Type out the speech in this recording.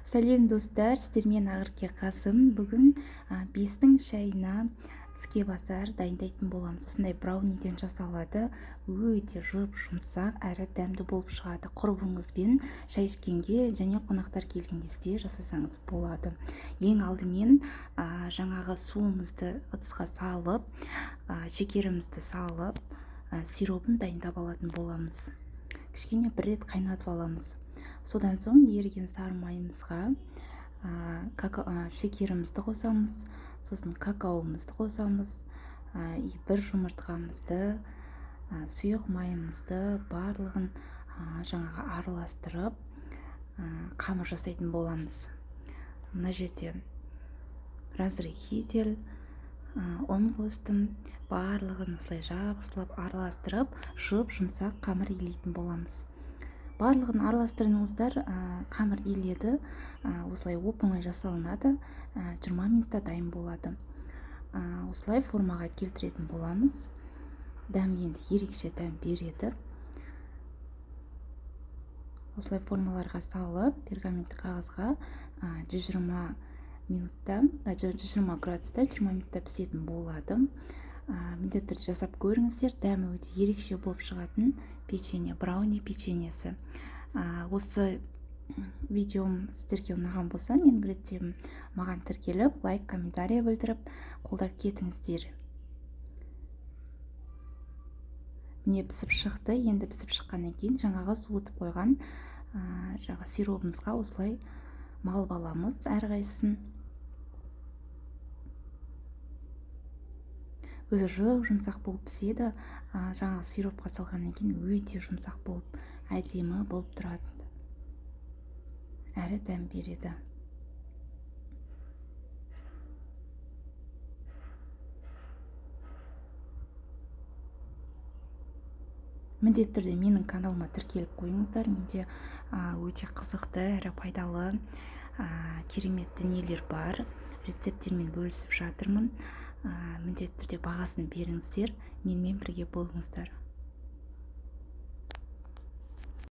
Сәлем достар, сіздермен Ақерке Қасым. Бүгін бестің шайына тіске басар дайындайтын боламыз. Осындай брауниден жасалады. Өте жұмсақ әрі дәмді болып шығады. Құрбыңызбен шай ішкенге және қонақтар келген кезде жасасаңыз болады. Ең алдымен жаңағы суымызды ыдысқа салып, шекерімізді салып, сиропын дайындап алатын боламыз. Кішкене бір рет қайнатып аламыз. Содан соң еріген сары майымызға шекерімізді қосамыз, сосын какаомызды қосамыз, бір жұмыртқамызды, сұйық майымызды барлығын жаңағы араластырып қамыр жасайтын боламыз. Мына жерде разрыхитель, ұн қостым, барлығын осылай жабысылап араластырып, жұмсақ қамыр илейтін боламыз. Барлығын араластырыңыздар, қамыр иледі, осылай оп-оңай жасалынады, 20 минутта дайын болады. Осылай формаға келтіретін боламыз. Дәм енді ерекше дәм береді. Осылай формаларға салып, пергаментті қағазға 120 градуста 20 минутта пісетін болады. Міндетті түрде жасап көріңіздер, дәмі өте ерекше болып шығатын печенье, брауни печеньесі. Осы видеом сіздерге ұнаған болса, менің рецептім маған тіркеліп, лайк, комментария білдіріп, қолдап кетіңіздер. Міне пісіп шықты. Енді пісіп шыққаннан кейін жаңағы суытып қойған сиробымызға осылай малып аламыз әрқайсысын. Өзі жұмсақ болып піседі, жаңағы сиропқа салғаннан кейін өте жұмсақ болып, әдемі болып тұрады. Әрі дәм береді. Міндетті түрде менің каналыма тіркеліп қойыңыздар. Менде өте қызықты әрі пайдалы керемет дүниелер бар. Рецепттермен бөлісіп жатырмын. Міндетті түрде бағасын беріңіздер, менімен бірге болыңыздар.